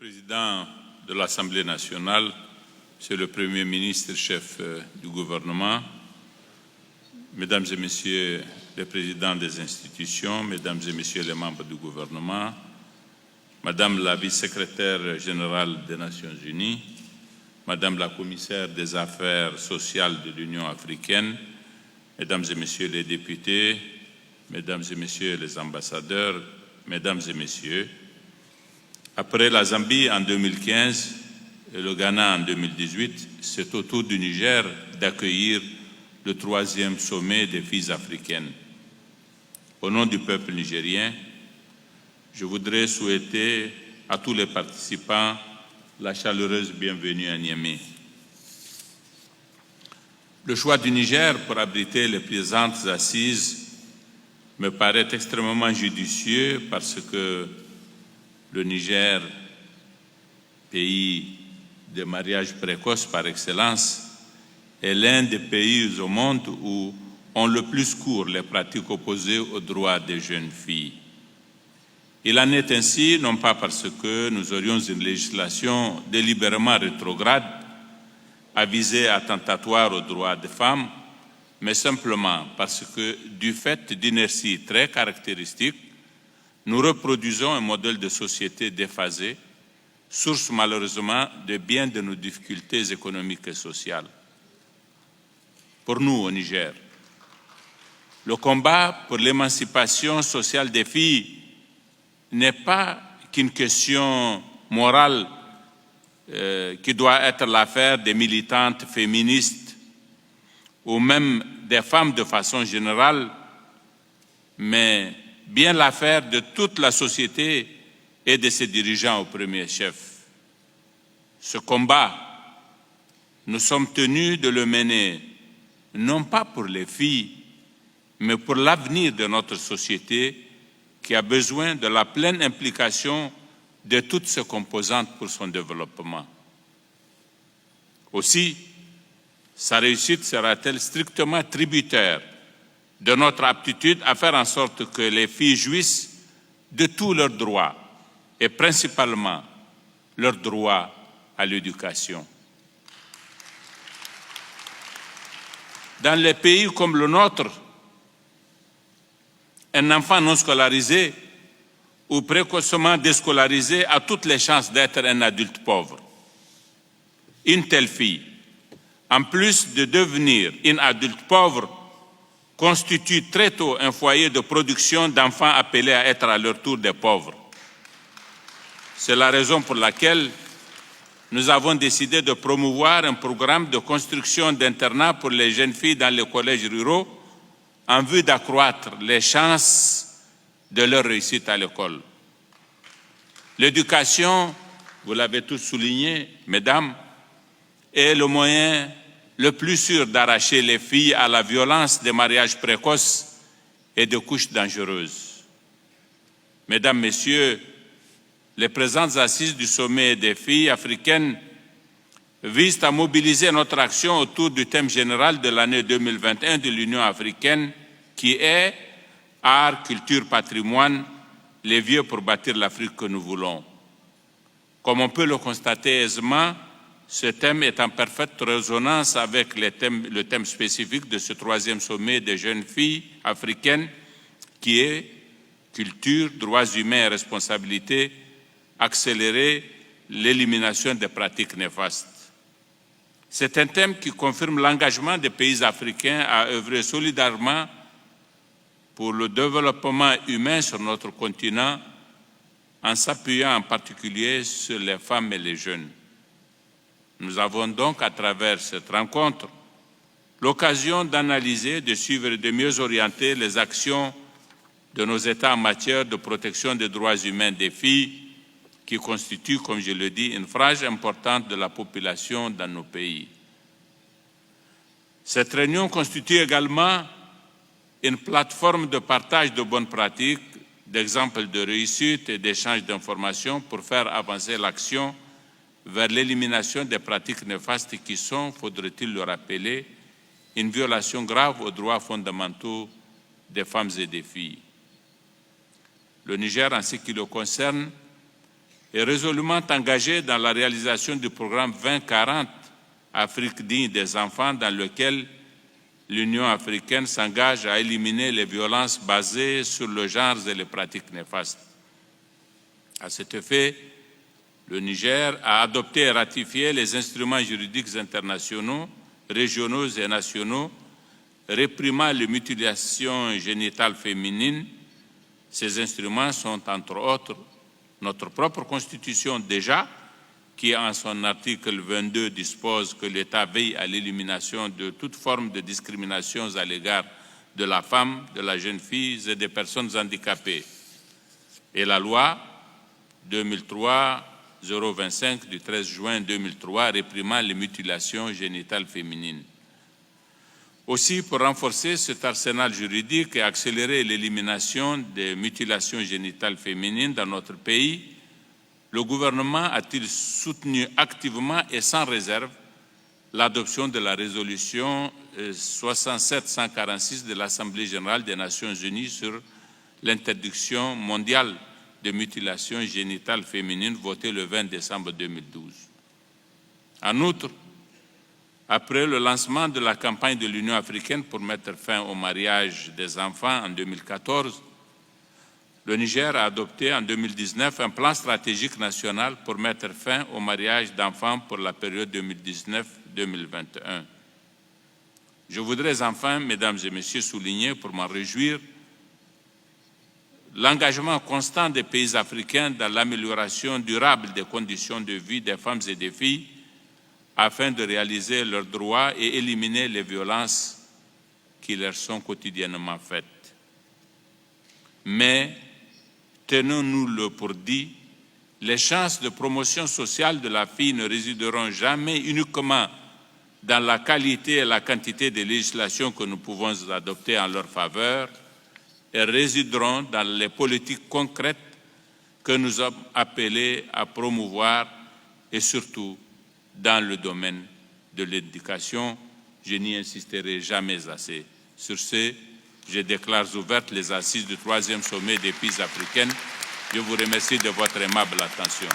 Président de l'Assemblée nationale, Monsieur le Premier ministre, chef du gouvernement, Mesdames et Messieurs les présidents des institutions, Mesdames et Messieurs les membres du gouvernement, Madame la vice-secrétaire générale des Nations Unies, Madame la commissaire des affaires sociales de l'Union africaine, Mesdames et Messieurs les députés, Mesdames et Messieurs les ambassadeurs, Mesdames et Messieurs, après la Zambie en 2015 et le Ghana en 2018, c'est au tour du Niger d'accueillir le 3e sommet des filles africaines. Au nom du peuple nigérien, je voudrais souhaiter à tous les participants la chaleureuse bienvenue à Niamey. Le choix du Niger pour abriter les présentes assises me paraît extrêmement judicieux parce que le Niger, pays de mariage précoce par excellence, est l'un des pays au monde où ont le plus cours les pratiques opposées aux droits des jeunes filles. Il en est ainsi, non pas parce que nous aurions une législation délibérément rétrograde à visée attentatoire aux droits des femmes, mais simplement parce que, du fait d'inertie très caractéristique, nous reproduisons un modèle de société déphasé, source malheureusement de bien de nos difficultés économiques et sociales. Pour nous, au Niger, le combat pour l'émancipation sociale des filles n'est pas qu'une question morale qui doit être l'affaire des militantes féministes ou même des femmes de façon générale, mais bien l'affaire de toute la société et de ses dirigeants au premier chef. Ce combat, nous sommes tenus de le mener, non pas pour les filles, mais pour l'avenir de notre société qui a besoin de la pleine implication de toutes ses composantes pour son développement. Aussi, sa réussite sera-t-elle strictement tributaire de notre aptitude à faire en sorte que les filles jouissent de tous leurs droits et principalement leur droit à l'éducation. Dans les pays comme le nôtre, un enfant non scolarisé ou précocement déscolarisé a toutes les chances d'être un adulte pauvre. Une telle fille, en plus de devenir une adulte pauvre, constitue très tôt un foyer de production d'enfants appelés à être à leur tour des pauvres. C'est la raison pour laquelle nous avons décidé de promouvoir un programme de construction d'internats pour les jeunes filles dans les collèges ruraux en vue d'accroître les chances de leur réussite à l'école. L'éducation, vous l'avez tous souligné, mesdames, est le moyen le plus sûr d'arracher les filles à la violence des mariages précoces et de couches dangereuses. Mesdames, Messieurs, les présentes assises du sommet des filles africaines visent à mobiliser notre action autour du thème général de l'année 2021 de l'Union africaine qui est « Art, culture, patrimoine, les vieux pour bâtir l'Afrique que nous voulons ». Comme on peut le constater aisément, ce thème est en parfaite résonance avec le thème spécifique de ce 3e sommet des jeunes filles africaines qui est « Culture, droits humains et responsabilité, accélérer l'élimination des pratiques néfastes ». C'est un thème qui confirme l'engagement des pays africains à œuvrer solidairement pour le développement humain sur notre continent en s'appuyant en particulier sur les femmes et les jeunes. Nous avons donc, à travers cette rencontre, l'occasion d'analyser, de suivre et de mieux orienter les actions de nos États en matière de protection des droits humains des filles, qui constituent, comme je le dis, une frange importante de la population dans nos pays. Cette réunion constitue également une plateforme de partage de bonnes pratiques, d'exemples de réussite et d'échange d'informations pour faire avancer l'action vers l'élimination des pratiques néfastes qui sont, faudrait-il le rappeler, une violation grave aux droits fondamentaux des femmes et des filles. Le Niger, en ce qui le concerne, est résolument engagée dans la réalisation du programme 2040 Afrique digne des enfants, dans lequel l'Union africaine s'engage à éliminer les violences basées sur le genre et les pratiques néfastes. À cet effet, le Niger a adopté et ratifié les instruments juridiques internationaux, régionaux et nationaux réprimant les mutilations génitales féminines. Ces instruments sont, entre autres, notre propre Constitution déjà, qui en son article 22 dispose que l'État veille à l'élimination de toute forme de discrimination à l'égard de la femme, de la jeune fille et des personnes handicapées. Et la loi 2003-025 du 13 juin 2003 réprimant les mutilations génitales féminines. Aussi, pour renforcer cet arsenal juridique et accélérer l'élimination des mutilations génitales féminines dans notre pays, le gouvernement a-t-il soutenu activement et sans réserve l'adoption de la résolution 67-146 de l'Assemblée générale des Nations unies sur l'interdiction mondiale des mutilations génitales féminines votée le 20 décembre 2012. En outre, après le lancement de la campagne de l'Union africaine pour mettre fin au mariage des enfants en 2014, le Niger a adopté en 2019 un plan stratégique national pour mettre fin au mariage d'enfants pour la période 2019-2021. Je voudrais enfin, mesdames et messieurs, souligner, pour m'en réjouir, l'engagement constant des pays africains dans l'amélioration durable des conditions de vie des femmes et des filles afin de réaliser leurs droits et éliminer les violences qui leur sont quotidiennement faites. Mais, tenons-nous-le pour dit, les chances de promotion sociale de la fille ne résideront jamais uniquement dans la qualité et la quantité des législations que nous pouvons adopter en leur faveur, elles résideront dans les politiques concrètes que nous sommes appelés à promouvoir et surtout dans le domaine de l'éducation. Je n'y insisterai jamais assez. Sur ce, je déclare ouvertes les assises du 3e sommet des pays africaines. Je vous remercie de votre aimable attention.